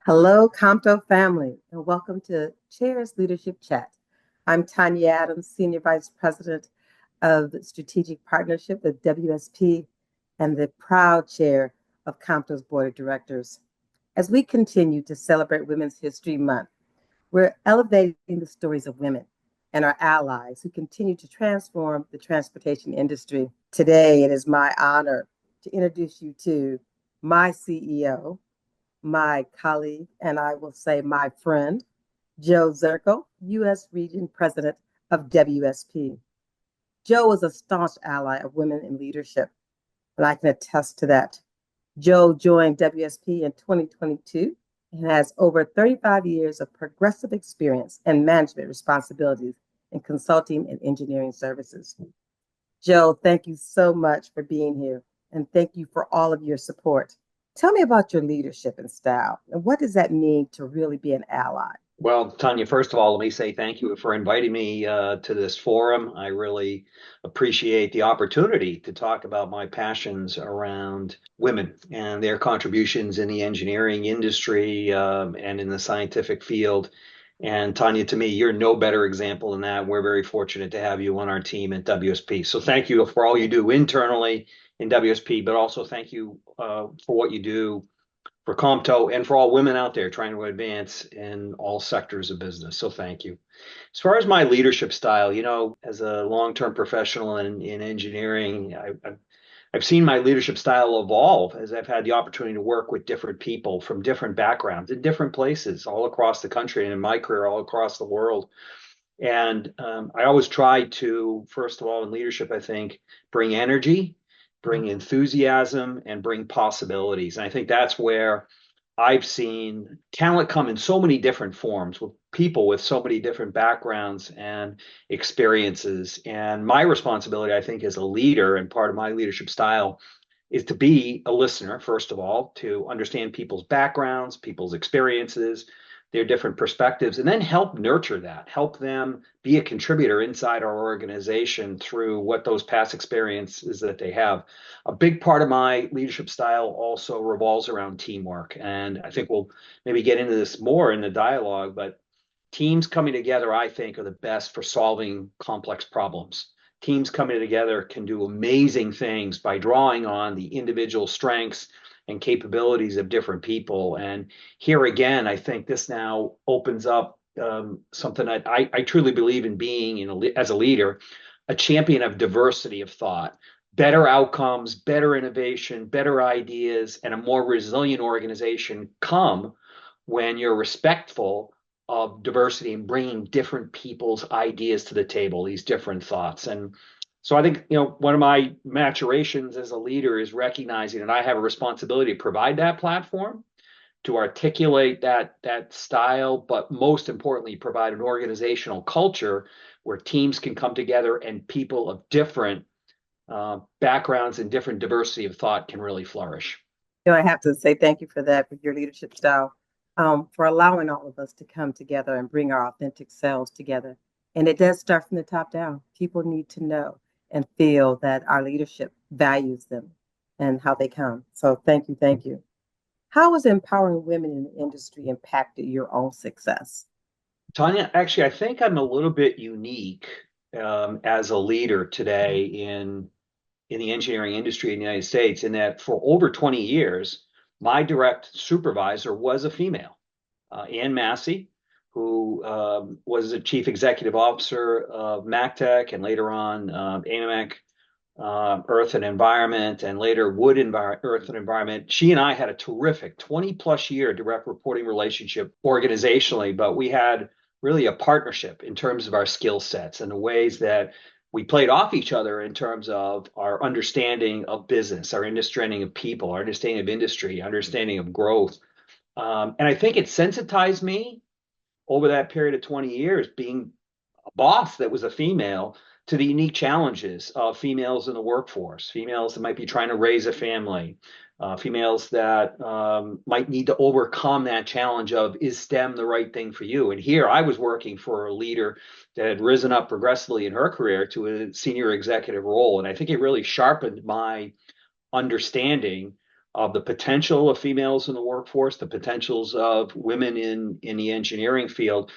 Hello, COMTO family, and welcome to Chair's Leadership Chat. I'm Tanya Adams, Senior Vice President of Strategic Partnership with WSP and the proud chair of COMTO's Board of Directors. As we continue to celebrate Women's History Month, we're elevating the stories of women and our allies who continue to transform the transportation industry. Today, it is my honor to introduce you to my CEO, my colleague, and I will say my friend, Joe Sczurko, U.S. Region President of WSP. Joe is a staunch ally of women in leadership, and I can attest to that. Joe joined WSP in 2022 and has over 35 years of progressive experience and management responsibilities in consulting and engineering services. Joe, thank you so much for being here, and thank you for all of your support. Tell me about your leadership and style, and what does that mean to really be an ally? Well, Tanya, first of all, let me say thank you for inviting me to this forum. I really appreciate the opportunity to talk about my passions around women and their contributions in the engineering industry and in the scientific field. And Tanya, to me, you're no better example than that. We're very fortunate to have you on our team at WSP. So thank you for all you do internally in WSP, but also thank you for what you do for COMTO and for all women out there trying to advance in all sectors of business. So thank you. As far as my leadership style, as a long-term professional in engineering, I've seen my leadership style evolve as I've had the opportunity to work with different people from different backgrounds in different places all across the country and in my career all across the world. And I always try to, first of all, in leadership, I think, bring energy, bring enthusiasm, and bring possibilities. And I think that's where I've seen talent come in so many different forms with people with so many different backgrounds and experiences. And my responsibility, I think, as a leader and part of my leadership style is to be a listener, first of all, to understand people's backgrounds, people's experiences, their different perspectives, and then help nurture that, help them be a contributor inside our organization through what those past experiences that they have. A big part of my leadership style also revolves around teamwork. And I think we'll maybe get into this more in the dialogue, but teams coming together, I think, are the best for solving complex problems. Teams coming together can do amazing things by drawing on the individual strengths and capabilities of different people. And here again, I think this now opens up something that I truly believe in being as a leader, a champion of diversity of thought, better outcomes, better innovation, better ideas, and a more resilient organization come when you're respectful of diversity and bringing different people's ideas to the table, these different thoughts. And so I think, one of my maturations as a leader is recognizing that I have a responsibility to provide that platform, to articulate that style, but most importantly, provide an organizational culture where teams can come together and people of different backgrounds and different diversity of thought can really flourish. I have to say thank you for that, for your leadership style, for allowing all of us to come together and bring our authentic selves together. And it does start from the top down. People need to know and feel that our leadership values them and how they come. So thank you, thank you. How has empowering women in the industry impacted your own success? Tanya, actually, I think I'm a little bit unique as a leader today in the engineering industry in the United States in that for over 20 years, my direct supervisor was a female, Ann Massey, who was the chief executive officer of MacTech and later on AMEC Earth and Environment and later Earth and Environment. She and I had a terrific 20 plus year direct reporting relationship organizationally, but we had really a partnership in terms of our skill sets and the ways that we played off each other in terms of our understanding of business, our understanding of people, our understanding of industry, understanding of growth. And I think it sensitized me over that period of 20 years, being a boss that was a female, to the unique challenges of females in the workforce, females that might be trying to raise a family, females that might need to overcome that challenge of, is STEM the right thing for you? And here I was working for a leader that had risen up progressively in her career to a senior executive role. And I think it really sharpened my understanding of the potential of females in the workforce, the potentials of women in the engineering field,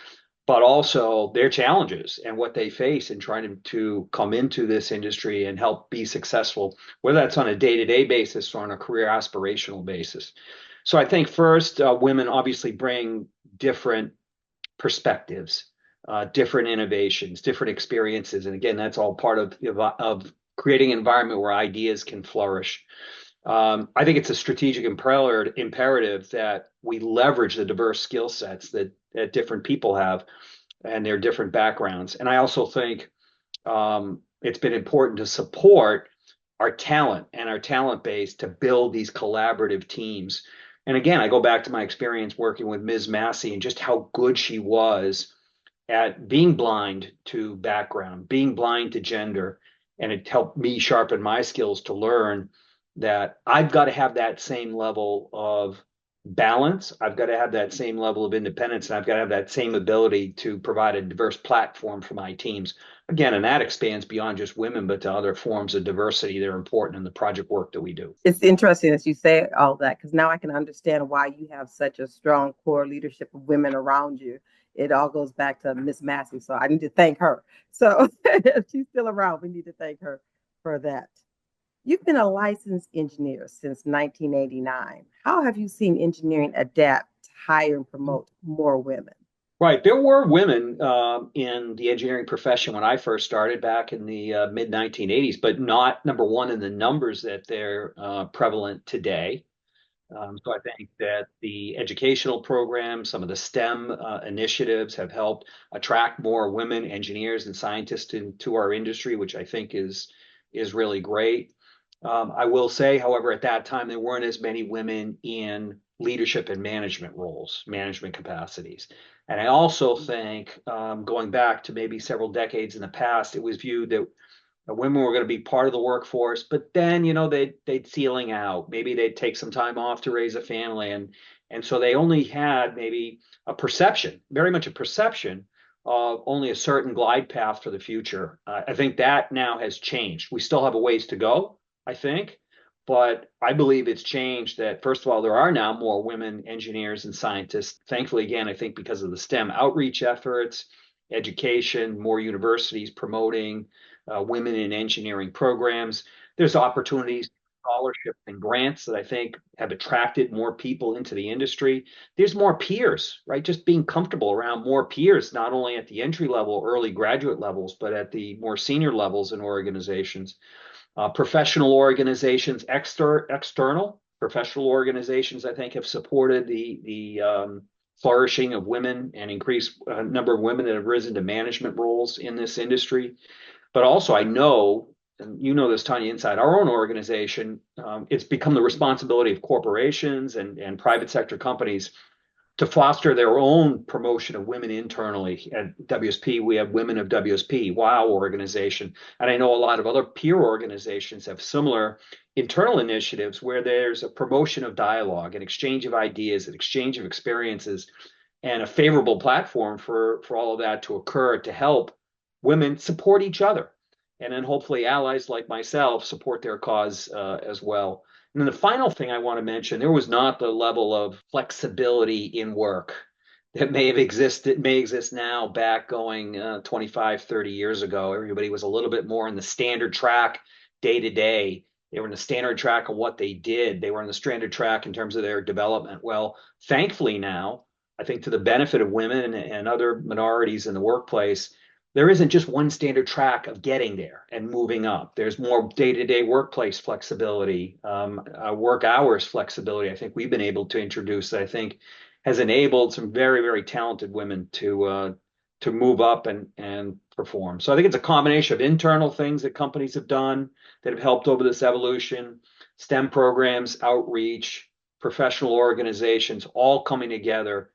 but also their challenges and what they face in trying to come into this industry and help be successful, whether that's on a day-to-day basis or on a career aspirational basis. So I think first, women obviously bring different perspectives, different innovations, different experiences. And again, that's all part of creating an environment where ideas can flourish. I think it's a strategic imperative that we leverage the diverse skill sets that different people have and their different backgrounds. And I also think it's been important to support our talent and our talent base to build these collaborative teams. And again, I go back to my experience working with Ms. Massey and just how good she was at being blind to background, being blind to gender. And it helped me sharpen my skills to learn that I've got to have that same level of balance. I've got to have that same level of independence, and I've got to have that same ability to provide a diverse platform for my teams. Again, and that expands beyond just women, but to other forms of diversity that are important in the project work that we do. It's interesting as you say all that, because now I can understand why you have such a strong core leadership of women around you. It all goes back to Miss Massey, so I need to thank her. So if she's still around, we need to thank her for that. You've been a licensed engineer since 1989. How have you seen engineering adapt to hire and promote more women? Right. There were women in the engineering profession when I first started back in the mid 1980s, but not number one in the numbers that they're prevalent today. So I think that the educational programs, some of the STEM initiatives have helped attract more women engineers and scientists into our industry, which I think is really great. I will say, however, at that time, there weren't as many women in leadership and management roles, management capacities. And I also think going back to maybe several decades in the past, it was viewed that women were going to be part of the workforce, but then, they'd ceiling out. Maybe they'd take some time off to raise a family. And so they only had maybe a perception, very much a perception of only a certain glide path for the future. I think that now has changed. We still have a ways to go, I think, but I believe it's changed that, first of all, there are now more women engineers and scientists. Thankfully, again, I think because of the STEM outreach efforts, education, more universities promoting women in engineering programs. There's opportunities, scholarships and grants that I think have attracted more people into the industry. There's more peers, right? Just being comfortable around more peers, not only at the entry level, early graduate levels, but at the more senior levels in organizations. Professional organizations, external professional organizations, I think, have supported the flourishing of women and increased number of women that have risen to management roles in this industry. But also, I know, and you know this, Tanya, inside our own organization, it's become the responsibility of corporations and private sector companies to foster their own promotion of women internally. At WSP, we have Women of WSP, WOW organization. And I know a lot of other peer organizations have similar internal initiatives where there's a promotion of dialogue, an exchange of ideas, an exchange of experiences, and a favorable platform for all of that to occur to help women support each other. And then hopefully allies like myself support their cause as well. And then the final thing I want to mention, there was not the level of flexibility in work that may exist now back going 25, 30 years ago. Everybody was a little bit more in the standard track day to day. They were in the standard track of what they did. They were in the standard track in terms of their development. Well, thankfully now, I think to the benefit of women and other minorities in the workplace, there isn't just one standard track of getting there and moving up. There's more day-to-day workplace flexibility, work hours flexibility. I think we've been able to introduce that I think has enabled some very, very talented women to move up and perform. So I think it's a combination of internal things that companies have done that have helped over this evolution, STEM programs, outreach, professional organizations, all coming together.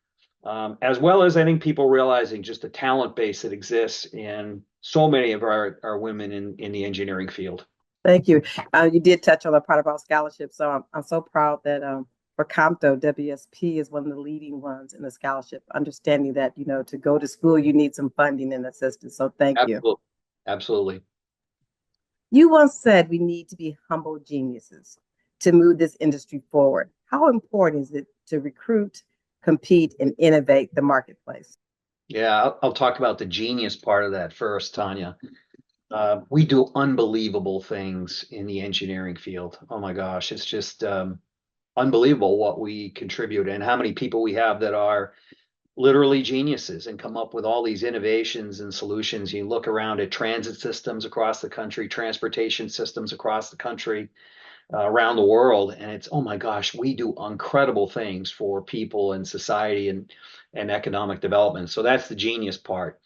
As well as I think people realizing just the talent base that exists in so many of our women in the engineering field. Thank you. You did touch on the part about scholarships. So I'm so proud that for COMTO, WSP is one of the leading ones in the scholarship, understanding that, to go to school, you need some funding and assistance. So thank you. Absolutely. You once said we need to be humble geniuses. to move this industry forward? How important is it to recruit, compete, and innovate the marketplace? Yeah, I'll talk about the genius part of that first, Tanya. We do unbelievable things in the engineering field. Oh my gosh, it's just unbelievable what we contribute and how many people we have that are literally geniuses and come up with all these innovations and solutions. You look around at transit systems across the country, transportation systems across the country, around the world, and it's, oh my gosh, we do incredible things for people and society and economic development. So that's the genius part.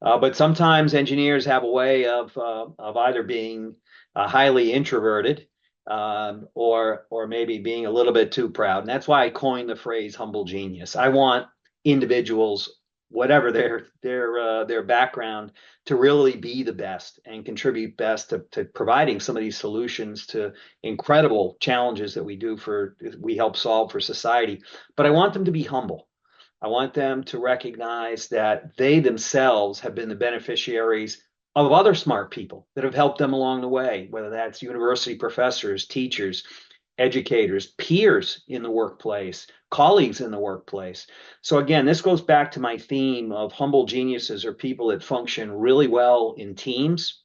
But sometimes engineers have a way of either being highly introverted, or maybe being a little bit too proud. And that's why I coined the phrase humble genius. I want individuals, whatever their background, to really be the best and contribute best to providing some of these solutions to incredible challenges that we help solve for society. But I want them to be humble. I want them to recognize that they themselves have been the beneficiaries of other smart people that have helped them along the way, whether that's university professors, teachers, educators, peers in the workplace, colleagues in the workplace. So again, this goes back to my theme of humble geniuses are people that function really well in teams.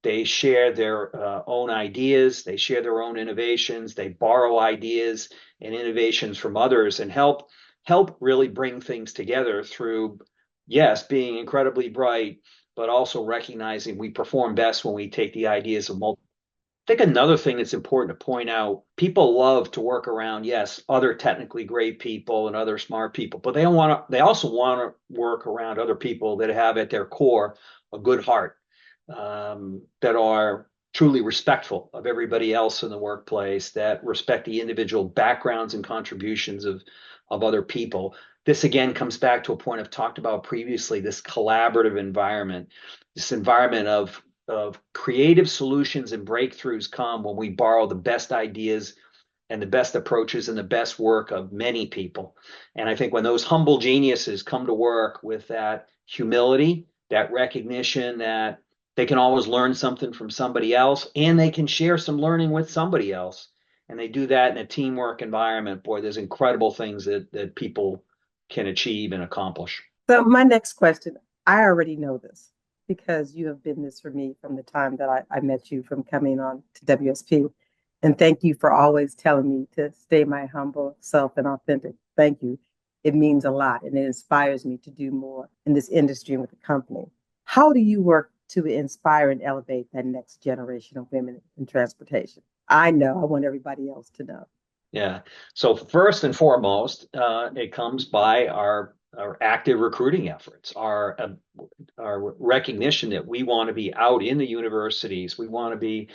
They share their own ideas, they share their own innovations, they borrow ideas and innovations from others and help really bring things together through, yes, being incredibly bright, but also recognizing we perform best when we take the ideas of multiple. I think another thing that's important to point out, people love to work around, yes, other technically great people and other smart people, but they also want to work around other people that have at their core a good heart, that are truly respectful of everybody else in the workplace, that respect the individual backgrounds and contributions of other people. This again comes back to a point I've talked about previously, this collaborative environment, this environment of creative solutions and breakthroughs come when we borrow the best ideas and the best approaches and the best work of many people. And I think when those humble geniuses come to work with that humility, that recognition that they can always learn something from somebody else and they can share some learning with somebody else, and they do that in a teamwork environment, boy, there's incredible things that people can achieve and accomplish. So, my next question, I already know this because you have been this for me from the time that I met you from coming on to WSP. And thank you for always telling me to stay my humble self and authentic. Thank you. It means a lot and it inspires me to do more in this industry and with the company. How do you work to inspire and elevate that next generation of women in transportation? I know, I want everybody else to know. Yeah. So first and foremost, it comes by our active recruiting efforts, our recognition that we want to be out in the universities, we want to be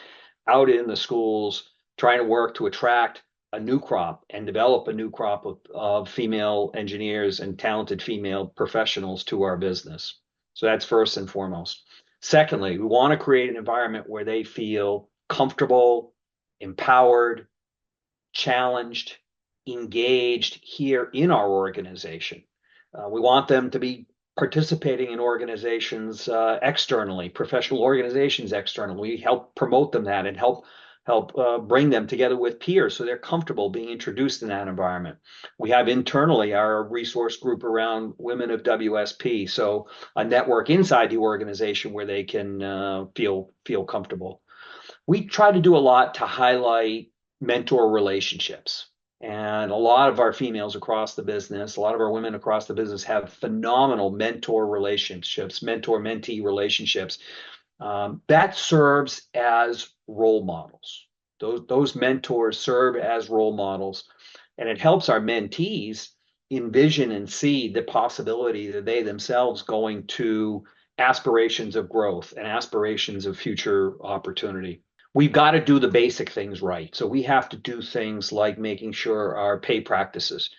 out in the schools, trying to work to attract a new crop and develop a new crop of female engineers and talented female professionals to our business. So that's first and foremost. Secondly, we want to create an environment where they feel comfortable, empowered, challenged, engaged here in our organization. We want them to be participating in organizations externally, professional organizations externally. We help promote them that and help bring them together with peers so they're comfortable being introduced in that environment. We have internally our resource group around women of WSP, so a network inside the organization where they can feel comfortable. We try to do a lot to highlight mentor relationships. And a lot of our females across the business, a lot of our women across the business have phenomenal mentor relationships, mentor mentee relationships. That serves as role models. Those mentors serve as role models, and it helps our mentees envision and see the possibility that they themselves going to aspirations of growth and aspirations of future opportunity. We've got to do the basic things right. So we have to do things like making sure our pay practices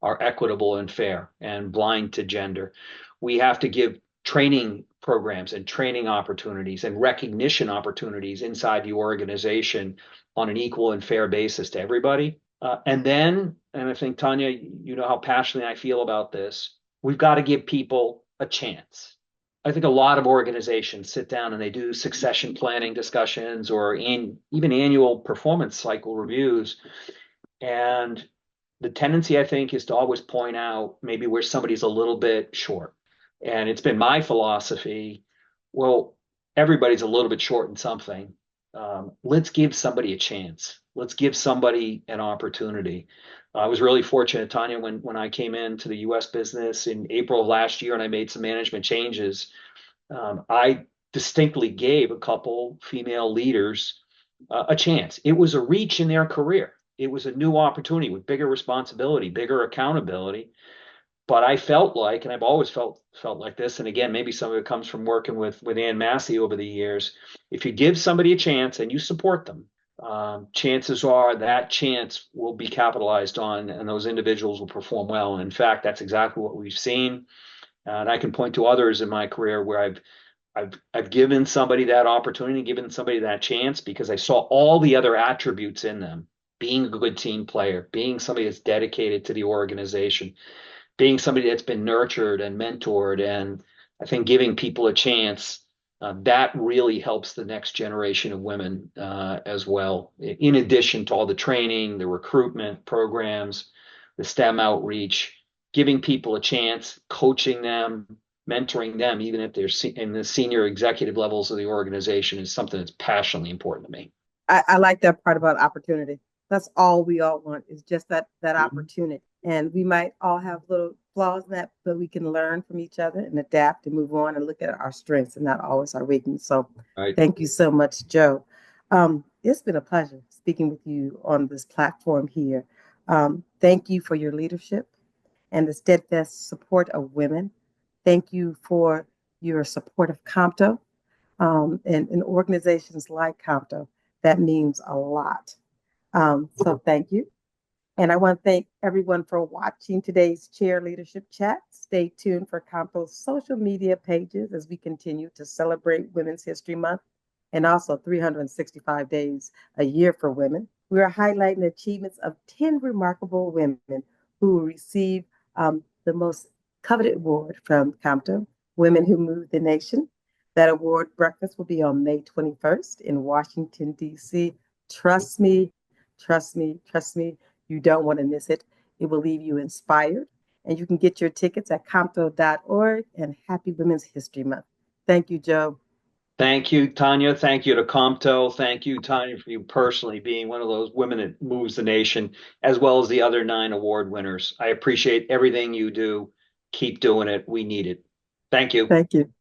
are equitable and fair and blind to gender. We have to give training programs and training opportunities and recognition opportunities inside the organization on an equal and fair basis to everybody. And I think, Tanya, you know how passionately I feel about this, we've got to give people a chance. I think a lot of organizations sit down and they do succession planning discussions or even annual performance cycle reviews. And the tendency, I think, is to always point out maybe where somebody's a little bit short. And it's been my philosophy, well, everybody's a little bit short in something. Let's give somebody a chance. Let's give somebody an opportunity. I was really fortunate, Tanya, when I came into the US business in April of last year and I made some management changes. I distinctly gave a couple female leaders a chance. It was a reach in their career. It was a new opportunity with bigger responsibility, bigger accountability. But I felt like, and I've always felt like this, and again, maybe some of it comes from working with Ann Massey over the years. If you give somebody a chance and you support them, chances are that chance will be capitalized on, and those individuals will perform well. And in fact, that's exactly what we've seen. And I can point to others in my career where I've given somebody that opportunity, given somebody that chance because I saw all the other attributes in them. Being a good team player, being somebody that's dedicated to the organization, being somebody that's been nurtured and mentored, and I think giving people a chance, that really helps the next generation of women as well. In addition to all the training, the recruitment programs, the STEM outreach, giving people a chance, coaching them, mentoring them, even if they're in the senior executive levels of the organization, is something that's passionately important to me. I like that part about opportunity. That's all we all want is just that Mhm. opportunity. And we might all have little flaws in that, but we can learn from each other and adapt and move on and look at our strengths and not always our weakness. So Right. thank you so much, Joe. It's been a pleasure speaking with you on this platform here. Thank you for your leadership and the steadfast support of women. Thank you for your support of COMTO and organizations like COMTO. That means a lot. So thank you. And I want to thank everyone for watching today's Chair Leadership Chat. Stay tuned for COMTO's social media pages as we continue to celebrate Women's History Month and also 365 days a year for women. We are highlighting the achievements of 10 remarkable women who will receive the most coveted award from COMTO, Women Who Move the Nation. That award breakfast will be on May 21st in Washington, D.C. Trust me, trust me, trust me. You don't want to miss it. It will leave you inspired. And you can get your tickets at comto.org. And happy Women's History Month. Thank you, Joe. Thank you, Tanya. Thank you to COMTO. Thank you, Tanya, for you personally being one of those women that moves the nation, as well as the other 9 award winners. I appreciate everything you do. Keep doing it. We need it. Thank you. Thank you.